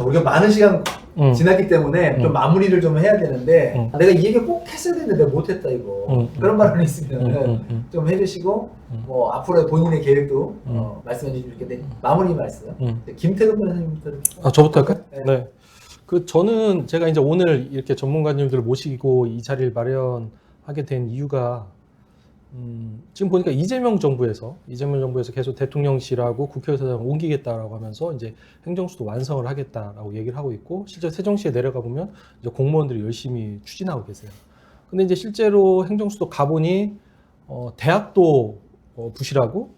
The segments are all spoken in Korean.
우리가 많은 시간 지났기 때문에 좀 마무리를 좀 해야 되는데 내가 이 얘기 꼭 했어야 되는데 내가 못했다 이거 그런 말은 있으면 좀 해주시고 뭐 앞으로의 본인의 계획도 말씀해 주시면 좋겠는데 마무리 말씀 김태근 변호사님부터 저부터 할까요? 네. 네. 저는 제가 이제 오늘 이렇게 전문가님들을 모시고 이 자리를 마련하게 된 이유가 지금 보니까 이재명 정부에서 계속 대통령실하고 국회의사당을 옮기겠다라고 하면서 이제 행정수도 완성을 하겠다라고 얘기를 하고 있고, 실제 세종시에 내려가 보면 이제 공무원들이 열심히 추진하고 계세요. 근데 이제 실제로 행정수도 가보니 대학도 부실하고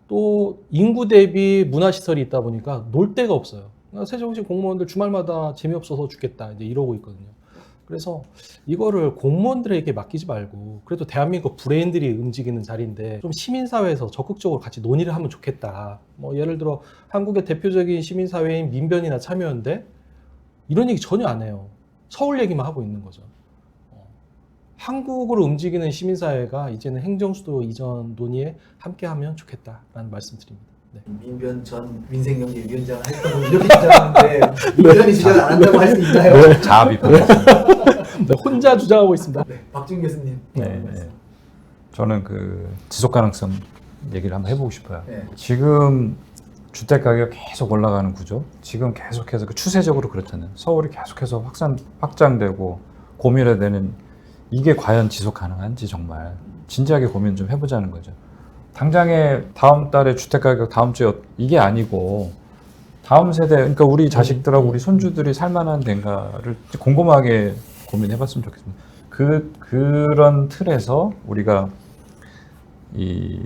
또 인구 대비 문화시설이 있다 보니까 놀 데가 없어요. 그러니까 세종시 공무원들 주말마다 재미없어서 죽겠다 이제 이러고 있거든요. 그래서 이거를 공무원들에게 맡기지 말고 그래도 대한민국 브레인들이 움직이는 자리인데 좀 시민사회에서 적극적으로 같이 논의를 하면 좋겠다. 뭐 예를 들어 한국의 대표적인 시민사회인 민변이나 참여연대 이런 얘기 전혀 안 해요. 서울 얘기만 하고 있는 거죠. 한국으로 움직이는 시민사회가 이제는 행정수도 이전 논의에 함께하면 좋겠다라는 말씀드립니다. 네. 민변 전 민생경제위원장을 했던 분 이렇게 주장하는데 민변이 주장을 안 한다고 할 수 있나요? 네, 자비표. 네, 혼자 주장하고 있습니다. 네, 박준 교수님. 네. 저는 그 지속 가능성 얘기를 한번 해보고 싶어요. 네. 지금 주택 가격 계속 올라가는 구조, 지금 계속해서 그 추세적으로 그렇잖아요. 서울이 계속해서 확장되고 고밀화되는 이게 과연 지속 가능한지 정말 진지하게 고민 좀 해보자는 거죠. 당장에 다음 달에 주택 가격 다음 주에 이게 아니고 다음 세대, 그러니까 우리 자식들하고 우리 손주들이 살만한 데인가를 곰곰하게 고민해봤으면 좋겠습니다. 그런 틀에서 우리가 이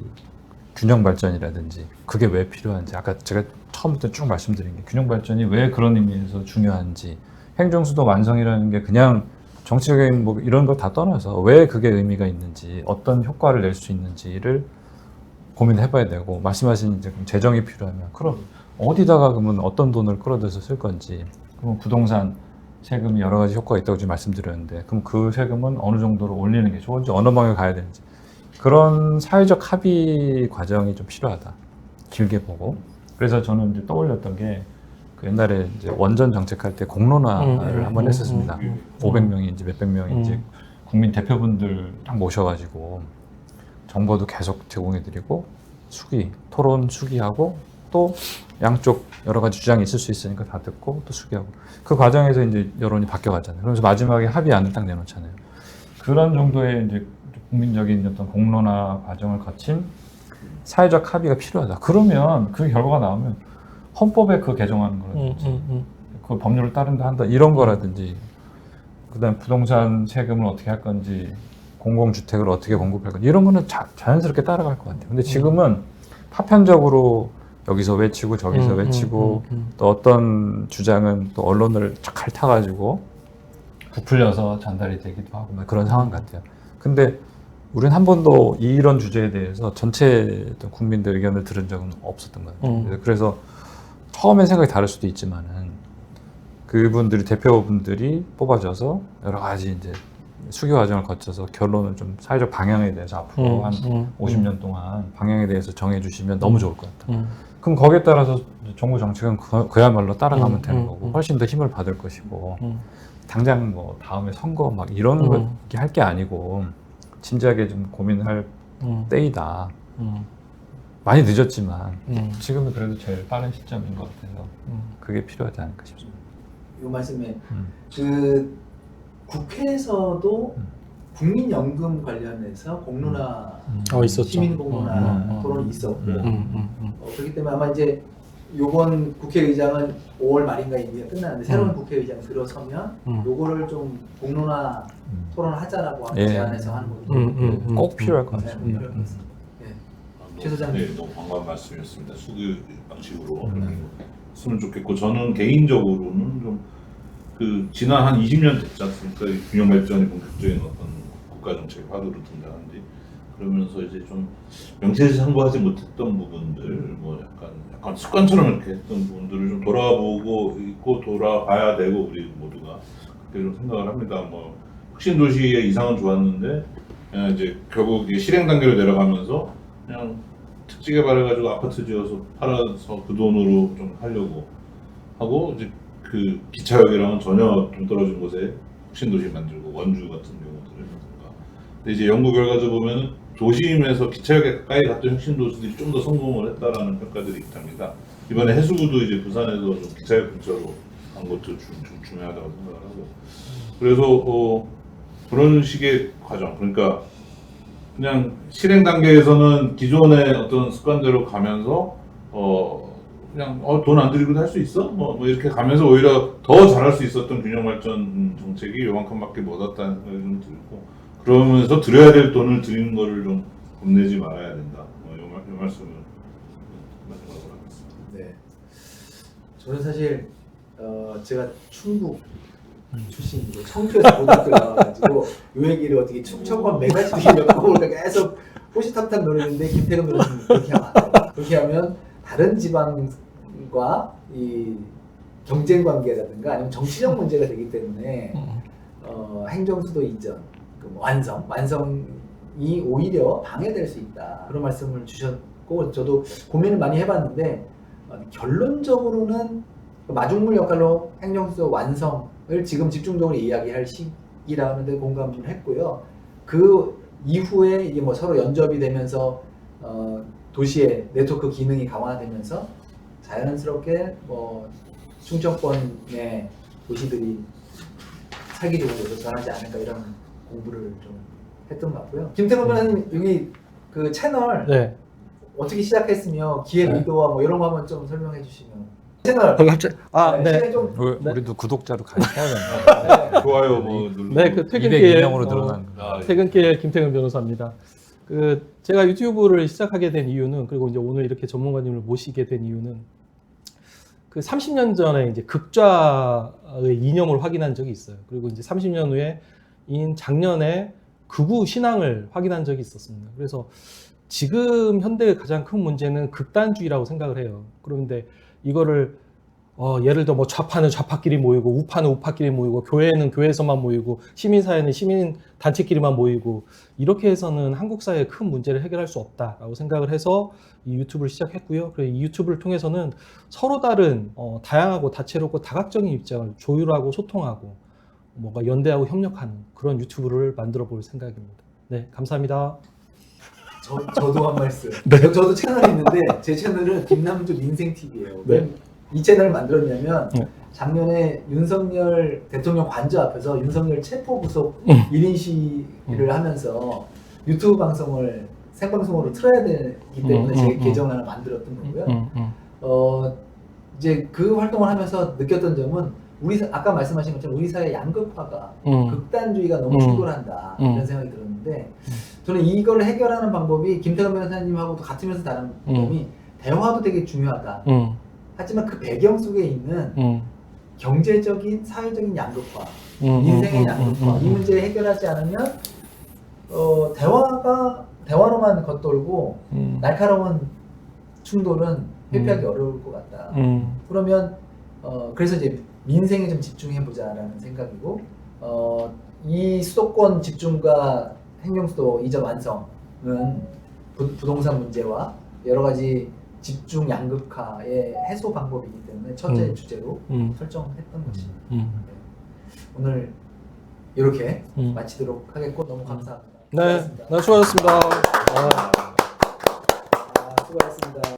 균형 발전이라든지 그게 왜 필요한지, 아까 제가 처음부터 쭉 말씀드린 게 균형 발전이 왜 그런 의미에서 중요한지, 행정수도 완성이라는 게 그냥 정치적인 뭐 이런 거 다 떠나서 왜 그게 의미가 있는지, 어떤 효과를 낼 수 있는지를 고민해봐야 되고, 말씀하신 이제 재정이 필요하면 그럼 어디다가 그러면 어떤 돈을 끌어들여서 쓸 건지, 그럼 부동산 세금이 여러 가지 효과가 있다고 지금 말씀드렸는데, 그럼 그 세금은 어느 정도로 올리는 게 좋은지, 어느 방향에 가야 되는지, 그런 사회적 합의 과정이 좀 필요하다. 길게 보고. 그래서 저는 이제 떠올렸던 게 그 옛날에 이제 원전 정책할 때 공론화를 한번 했었습니다. 500명인지 몇백 명인지 국민 대표분들 딱 모셔가지고 정보도 계속 제공해드리고 토론 수기하고 또 양쪽 여러 가지 주장이 있을 수 있으니까 다 듣고 또 수기하고, 그 과정에서 이제 여론이 바뀌어가잖아요. 그래서 마지막에 합의안을 딱 내놓잖아요. 그런 정도의 이제 국민적인 어떤 공론화 과정을 거친 사회적 합의가 필요하다. 그러면 그 결과가 나오면 헌법에 그 개정하는 거라든지 그 법률을 따른다 한다 이런 거라든지, 그다음 부동산 세금을 어떻게 할 건지, 공공주택을 어떻게 공급할 건지 이런 거는 자연스럽게 따라갈 것 같아요. 근데 지금은 파편적으로 여기서 외치고 저기서 외치고 또 어떤 주장은 또 언론을 착 핥아가지고 부풀려서 전달이 되기도 하고 그런 상황 같아요. 근데 우리는 한 번도 이런 주제에 대해서 전체 국민들 의견을 들은 적은 없었던 것 같아요. 그래서 처음엔 생각이 다를 수도 있지만은 그분들이 대표분들이 뽑아져서 여러 가지 이제 수교 과정을 거쳐서 결론을 좀 사회적 방향에 대해서 앞으로 한 50년 동안 방향에 대해서 정해주시면 너무 좋을 것 같아요. 그럼 거기에 따라서 정부 정책은 그야말로 따라가면 되는 거고 훨씬 더 힘을 받을 것이고, 당장 뭐 다음에 선거 막 이런 거 할 게 아니고 진지하게 좀 고민할 때이다. 많이 늦었지만 지금은 그래도 제일 빠른 시점인 것 같아서 그게 필요하지 않을까 싶습니다. 이 말씀에 그 국회에서도 국민연금 관련해서 공론화, 있었죠. 시민 공론화 토론이 있었고 그렇기 때문에 아마 이제 요번 국회의장은 5월 말인가 임기가 끝나는데 새로운 국회의장 들어서면 요거를 좀 공론화 토론을 하자라고 제안해서 하는 거죠. 꼭 필요할 것 같습니다. 최 소장님. 네, 너무 반가운 말씀이었습니다. 수교 방식으로 했으면 좋겠고, 저는 개인적으로는 좀 그 지난 한 20년 됐지 않습니까? 균형 발전이 본격적인 어떤 국가 정책 화두로 등장한 지. 그러면서 이제 좀 명시상부하지 못했던 부분들, 뭐 약간 습관처럼 이렇게 했던 부분들을 좀 돌아보고 있고 돌아봐야 되고, 우리 모두가 그렇게 좀 생각을 합니다. 뭐 혁신 도시의 이상은 좋았는데 그냥 이제 결국 이제 실행 단계로 내려가면서 그냥 특지 개발해가지고 아파트 지어서 팔아서 그 돈으로 좀 하려고 하고, 이제 그 기차역이랑은 전혀 좀 떨어진 곳에 혁신도시 만들고 원주 같은 경우들이라든가. 근데 이제 연구 결과도 보면은 도심에서 기차역에 가까이 갔던 혁신도시들이 좀 더 성공을 했다라는 평가들이 있답니다. 이번에 해수구도 이제 부산에서 좀 기차역 근처로 간 것도 좀 중요하다고 생각을 하고. 그래서 그런 식의 과정, 그러니까 그냥 실행 단계에서는 기존의 어떤 습관대로 가면서 그냥 돈 안 들이고도 할 수 있어? 뭐 이렇게 가면서 오히려 더 잘할 수 있었던 균형 발전 정책이 요만큼밖에 못 왔다는 생각이 좀 들고, 그러면서 들여야 될 돈을 들이는 거를 좀 겁내지 말아야 된다. 이 말씀을 마지막으로 하겠습니다. 네. 저는 사실 제가 충북 출신이고 청주에서 고등학교 나와가지고 요 얘기를 어떻게 충청권 메가시티 엮어볼까 계속 호시탐탐 노리는데 김태근 변호사님 그렇게 하면 안 돼요. 그렇게 하면 다른 지방과 이 경쟁 관계라든가 아니면 정치적 문제가 되기 때문에 행정수도 이전, 완성이 오히려 방해될 수 있다. 그런 말씀을 주셨고 저도 고민을 많이 해봤는데 결론적으로는 마중물 역할로 행정수도 완성을 지금 집중적으로 이야기할 시기라 하는데 공감 좀 했고요. 그 이후에 이게 뭐 서로 연접이 되면서 도시의 네트워크 기능이 강화되면서 자연스럽게 뭐 충청권의 도시들이 사기적으로 전환하지 않을까 이런 공부를 좀 했던 것 같고요. 김태근 변호사님 여기 그 채널 네. 어떻게 시작했으며 기획 네. 의도와 뭐 이런 거 한번 좀 설명해 주시면. 채널 갑자기 시간이 좀 우리도 구독자로 가입해야 된다. 좋아요 뭐 누르고. 네, 그 퇴근길 202명으로 늘어난 거. 퇴근길 김태근 변호사입니다. 그 제가 유튜브를 시작하게 된 이유는, 그리고 이제 오늘 이렇게 전문가님을 모시게 된 이유는 그 30년 전에 이제 극좌의 이념을 확인한 적이 있어요. 그리고 이제 30년 후에인 작년에 극우 신앙을 확인한 적이 있었습니다. 그래서 지금 현대의 가장 큰 문제는 극단주의라고 생각을 해요. 그런데 이거를 예를 들어 뭐 좌파는 좌파끼리 모이고 우파는 우파끼리 모이고 교회는 교회에서만 모이고 시민사회는 시민 단체끼리만 모이고 이렇게 해서는 한국 사회의 큰 문제를 해결할 수 없다라고 생각을 해서 이 유튜브를 시작했고요. 그리고 이 유튜브를 통해서는 서로 다른 다양하고 다채롭고 다각적인 입장을 조율하고 소통하고 뭔가 연대하고 협력하는 그런 유튜브를 만들어 볼 생각입니다. 네, 감사합니다. 저도 한 말씀. 저도 채널이 있는데 제 채널은 김남주 민생TV예요. 네. 이 채널을 만들었냐면 네. 작년에 윤석열 대통령 관저 앞에서 윤석열 체포 구속 1인 시위를 하면서 유튜브 방송을 생방송으로 틀어야 되기 때문에 제 계정을 하나 만들었던 거고요. 이제 그 활동을 하면서 느꼈던 점은 아까 말씀하신 것처럼 우리 사회 양극화가 극단주의가 너무 충돌한다 이런 생각이 들었는데 저는 이걸 해결하는 방법이 김태근 변호사님하고도 같으면서 다른 점이 대화도 되게 중요하다. 하지만 그 배경 속에 있는 경제적인 사회적인 양극화, 인생의 양극화 이 문제를 해결하지 않으면 대화로만 겉돌고 날카로운 충돌은 회피하기 어려울 것 같다. 그러면 그래서 이제 민생에 좀 집중해보자라는 생각이고 이 수도권 집중과 행정수도 이전 완성은 부동산 문제와 여러 가지 집중 양극화의 해소 방법이기 때문에 첫째 주제로 설정했던 것입니다. 네. 오늘 이렇게 마치도록 하겠고 너무 감사합니다. 네, 수고하셨습니다. 수고하셨습니다. 수고하셨습니다.